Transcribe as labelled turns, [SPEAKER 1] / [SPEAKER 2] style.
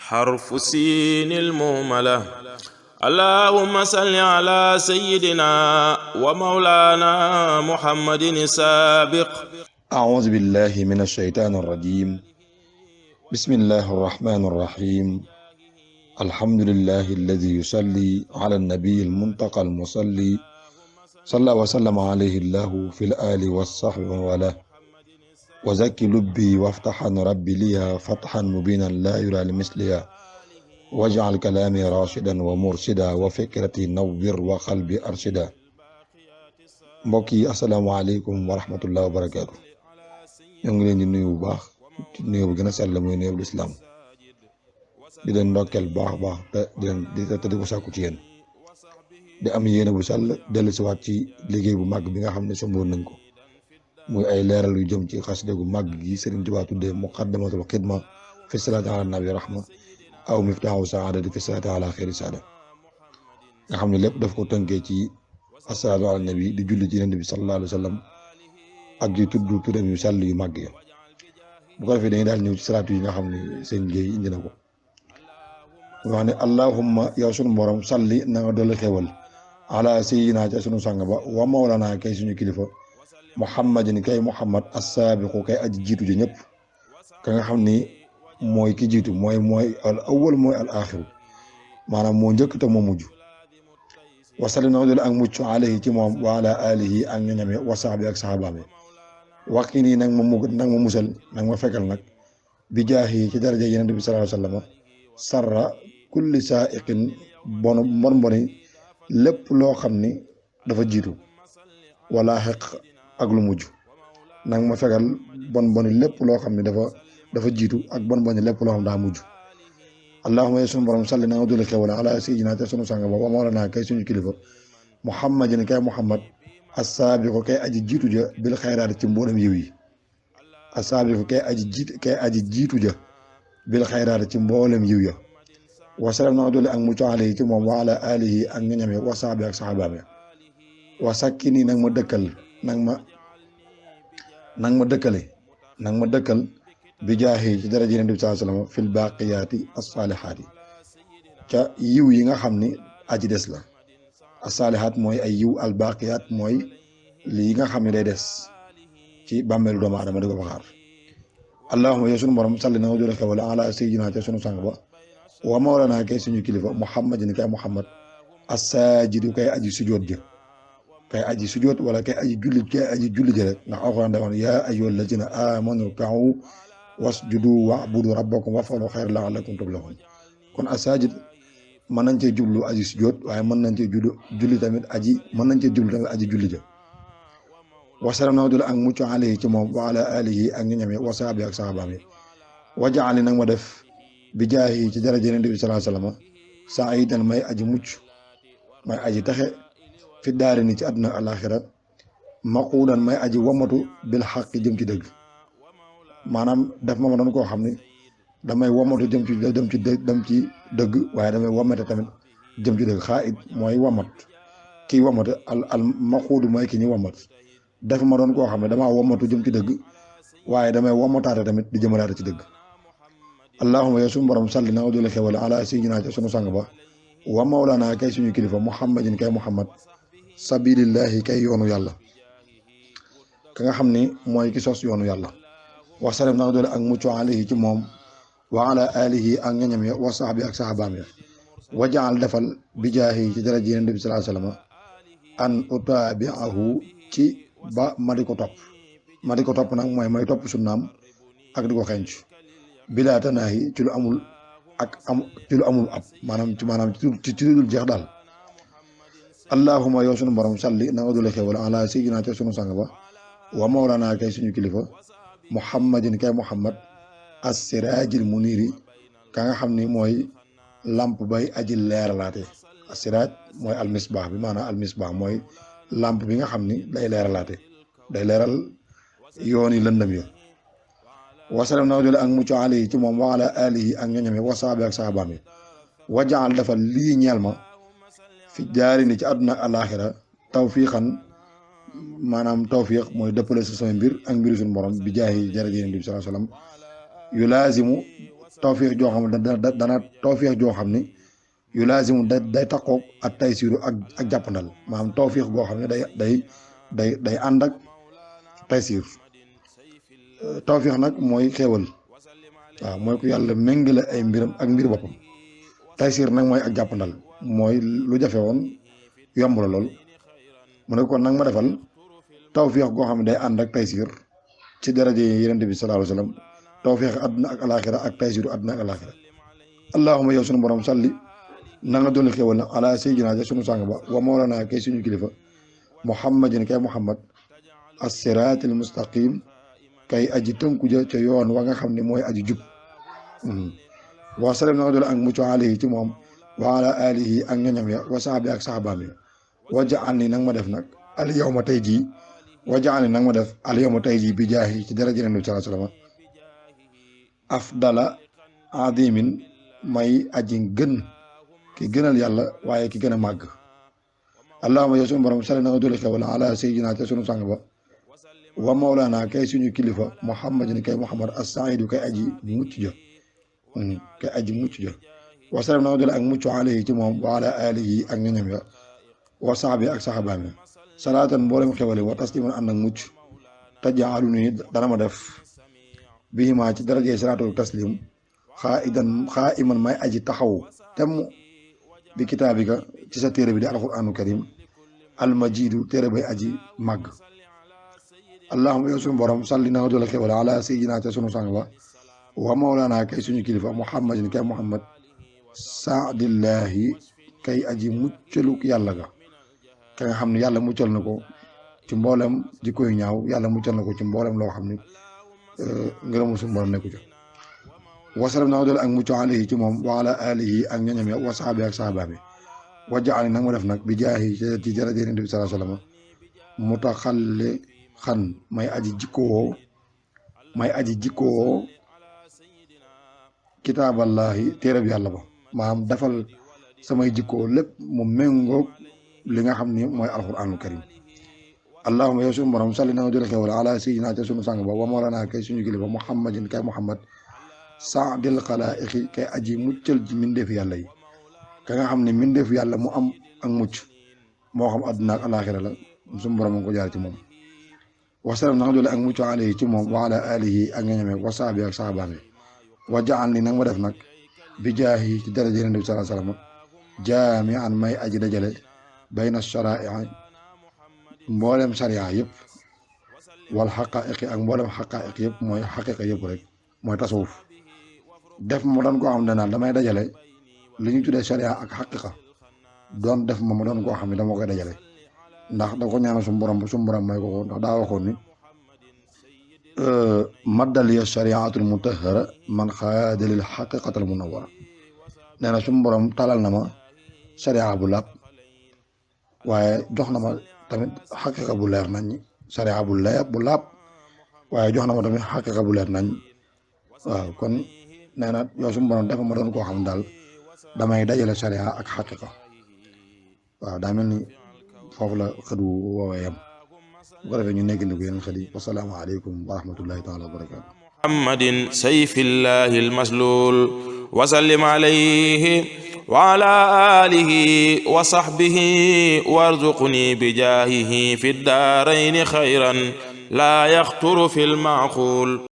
[SPEAKER 1] حرف سين المهملة. اللهم صل على سيدنا ومولانا محمد السابق.
[SPEAKER 2] أعوذ بالله من الشيطان الرجيم. بسم الله الرحمن الرحيم. الحمد لله الذي يصلي على النبي المنتقى المصلي صلى وسلم عليه الله في الآل والصحب وله وزكي لبي وافتحا ربي ليها فتحا مبينا لا يرى لمثلها واجعل كلامي راشدا ومرشدا وفكرتي نور وقلبي أرشدا. mbokk yi asalaamaaleykum wa rahmatullahi wa barakaatu. ñoo ngi leen di nuyu bu baax nuyu bu gën a sell muy nuyu bu lislaam di leen ndokkeel bu baax te di ko sàkku ci yéen di am yéene bu sell dellu si waat ci liggéey bu màgg bi nga xam ne somboon nañ ko muy ay leeral yu jëm ci xasida gu màgg gi Sëriñ Tuubaa tuddee muqaddamatul xidma fi salaati ala nabi rahma aw miftaahu saadati fi salaati ala xayri saada nga xam ne lépp daf ko tënkee ci asalaatu ala nabi di julli ci Yonent bi sallallahu alayhi wa sallam ak di tudd turam yu sell yu màgg ya. bu ko defee dañuy daal ñëw ci salaatu yi nga xam ne seen géey indi na ko mu wax ne allahumma yow sunu borom salli na nga dolli xewal ala sayyidina ca sunu sang ba wa mawlana kay suñu kilifa muhammadin kay muhammad as-saabiqu kay aji jiitu ji ñëpp ka nga xam ni mooy ki jiitu mooy al awwal mooy al axiru maanaam moo njëkk te moo mujj wasalli na nga dolli ak mucc alayhi ci moom wa ala alihi ak ñoñame wa sahbi ak sahabaame waxi nii nag ma musal nag ma fekkal nag bi jaahi ci daraja Yonent bi sallallahu alayhi wa sallam sarra kulli saa'iqin bon boni lépp loo xam ni dafa jiitu wala xeq ak lu mujj nag ma fekkal bon boni lépp loo xam ne dafa jiitu ak bon boni lépp loo xam daa mujj. allahumma ya sunu borom salli na nga dolli xewal ala sayyidina te sunu sang ba wa mawlana kay suñu kilifa muhammadin kay muhammad as-saabiqu kay aji jiitu ja bil xayraat ci mboolem yiw yi as-saabiqu kay aji jiitu ja bil xayraat ci mboolem yiw ya wasalam na nga dolli ak mucc alayhi ci moom wa ala alihi ak ñoñame wa sahbi ak sahabaame wa sakki nii nag ma dëkkal bi jaahi ci daraja Yonent bi sallallahu alayhi wa sallam fil baaqiyaati as-saalihaati ca yiw yi nga xam ni aji des la as-saalihaat mooy ay yiw al baaqiyaat mooy lii nga xam ne day des ci bàmmeelu doomu aadama di ko fa xaar. allahumma yow sunu borom salli na nga dolli xewal ala sayyidina ca sunu sang ba wa mawlana kay suñu kilifa muhammadin kay muhammad as-saajidu kay aji sujoot wala kay aji julli ji rek ndax alxuraan da wax yaa ayyuhal lazina aamanu rka'u wasjudu wa'budu rabbakum waf'alu xayran la'allakum tuflihun. kon as-saajid mën nañ cee jublu aji sujoot waaye mën nañ cee julli tamit aji julli ja. wasalam na dul ak mucc alayhi ci moom wa ala alihi ak ñu ñame wa sahbi ak sahabaam yi wajaali nag ma def bi jaahi ci daraja Yonent bi sallallahu alayhi wa sallam saa'idan may aji mucc may aji taxe fi daari ni ci àdduna alaxira maquudan may aji wamatu bil xaqi jëm ci dëgg maanaam daf ma doon koo xam ne damay wamatu jëm ci dëgg waaye damay wamate tamit jëm ci dëgg xaa'id mooy wamat kii wamate al maquudu mooy ki ñi wamat daf ma doon koo xam ne damaa wamatu jëm ci dëgg waaye damay wamataate tamit di jëmalaate ci dëgg. allahumma yow suñu borom salli na nga dolli xewal ala sayyidina ca sunu sang ba wa mawlana kay suñu kilifa muhammadin kay muhammad sabilillahi kay yoonu yàlla ka nga xam ni mooy ki sos yoonu yàlla wasallam na nga dolli ak mucc alayhi ci moom wa ala alihi ak ñoñam ya wa sahbi ak sahabaam ya wajaal defal bi jaahi ci daraja Yonent bi sallallahu alayhi wa sallam an utabi'ahu ci ba ma di ko topp nag mooy may topp sunnaam ak di ko xenc bilaa tanaahi ci lu amul ab maanaam ci lu dul jeex daal. allahumma yow sunu borom salli na nga dolli xewal ala sayyidina te sunu sang ba wa mawlana kay suñu kilifa muhammadin kay muhammad as-siraajil muniiri ka nga xam ni mooy lamp bay aji leeralaate as-siraaj mooy almisbaax bi maanaam almisbaax mooy lamp bi nga xam ni day leeralaate day leeral yooni lëndëm ya wasalam na dole ak mucc alayhi ci moom wa ala alihi ak ñoñame wa sahbi ak sahabaam yi wajaal dafa lii ñeel ma fi jaari ni ci àdduna alaxira tawfiqan maanaam tawfiq mooy dëppale sa sama mbir ak mbiru suñu borom bi jaahi jërëjëf Yonent bi sallallahu alayhi wa sallam yu laazimu tawfiix joo xam ne dana tawfiix joo xam ne yu laazimu day taqoog ak taysiiru ak jàppandal maanaam tawfiix goo xam ne day ànd ak taysiir. tawfiix nag mooy xéewal waaw mooy ku yàlla méngale ay mbiram ak mbir boppam. taysiir nag mooy ak jàppandal mooy lu jafe woon yomb la lool mu ne kon nag ma defal tawfiix goo xam ne day ànd ak taysiir ci daraje yi Yonent bi sallallahu alayhi wa sallam tawfiix àdduna ak alaaxira ak taysiiru àdduna ak alaaxira. allahumma yow sunu borom salli na nga dolli xéewal na ala sayyidina ja sunu sàng ba wa mawlana kay suñu kilifa muhammadin kay muhammad as-siraatil mustaqim kay aji tënku ja ca yoon wa nga xam ne mooy aji jub. wa sallam na nga dolli ak mucc alayhi ci moom wa ala alihi ak ñoñam ya wa sahbi ak sahabaam ya wajaal ni nag ma def nag al yawma tey jii wajaal ni nag ma def al yawma tey jii bi jaahi ci daraja Nabi sallallahu alayhi wa sallam afdala adimin may aji gën ki gënal yàlla waaye ki gën a màgg. allahumma yow sunu borom salli na nga dolli xewal ala sayyidina te sunu sang ba wa mawlana kay suñu kilifa muhammadin kay muhammad as-saidu kay aji mucc ja kay aji mucc ja wa sallam na nga dolli ak mucc alayhi ci moom wa ala alihi ak ñoñam ya wa sahbi ak sahabaam ya salaatan mboolem xewale wa tasliman ànd ak mucc tajaalu ni dana ma def bihima ci darajee salaatul taslim xaa iman may aji taxaw temm bi kitaabika ci sa téere bi di alquranu karim almajidu téere bay aji màgg. allahumma yow sunu borom salli na nga dolli xewal ala sayyidina te sunu sang ba wa mawlana kay suñu kilifa muhammadin kay muhammad saadillahi kay aji muccaluk yàlla ga ka nga xam ne yàlla muccal na ko ci mboolem jikko yu ñaaw yàlla muccal na ko ci mboolem loo xam ne ngërëmu suñu borom nekku ca. wasalam na nga dolli ak mucc alayhi ci moom wa ala alihi ak ñoñam ya wa sahbi ak sahabaami wa jaani nag ma def nag bi jaahi ci daraja Nabi sallallahu alayhi wa sallam mutaxalli xan may aji jikkoo kitaaballahi téereb yàlla ba maanaam defal samay jikkoo lépp mu méngoog li nga xam ni mooy alquranul karim. allahumma yow sunu borom salli na nga dolli xewal ala sayyidina te sunu sang ba wa mawlana kay suñu kilifa muhammadin kay muhammad saadil xalaa'iqi kay aji muccal ci mbindeef yàlla yi ka nga xam ne mbindeef yàlla mu am ak mucc moo xam àdduna ak alaaxira la suñu borom ko jaar ci moom. wasalam na nga dolli ak mucc alayhi ci moom wa ala alihi ak ñoñam wa sahbi ak sahabaam wa jaal ni nag ma def nag bi jaahi ci daraja Nabi sallallahu alayhi wa sallam jaami'an may aji dajale bayna shara'i mboolem sariya yëpp wal xaqaa'iqi ak mboolem xaqaa'iq yëpp mooy xaqiqa yëpp rek mooy tasawuf def ma doon koo xam ne naan damay dajale li ñu tuddee sariya ak xaqiqa doon def ma doon koo xam ne dama koy dajale ndax da ko ñaanal suñu borom may ko ndax daa waxoon ni maddaliya shariatul mutahhara man xaadalil xaqiqatal munawwara nee na suñu borom talal na ma sariya bu laab waaye jox na ma tamit xaqiqa bu leer nañ sariya bu laab waaye jox na ma tamit xaqiqa bu leer nañ waaw kon nee na yow suñu borom dafa ma doon koo xam daal damay dajale sariya ak xaqiqa waaw daa mel ni foofu la xëdu woowee yam bu ko defee ñu nekk ni ko yeneen xëdi wasalaamu aleykum wa rahmatullahi taala wa barakatu
[SPEAKER 1] muhammadin sayfillahi almaslul wa sallim alayhi wa ala alihi wa sahbihi warzuqni bijahihi fi ddarayni khayran la yaxturu fi lmaqul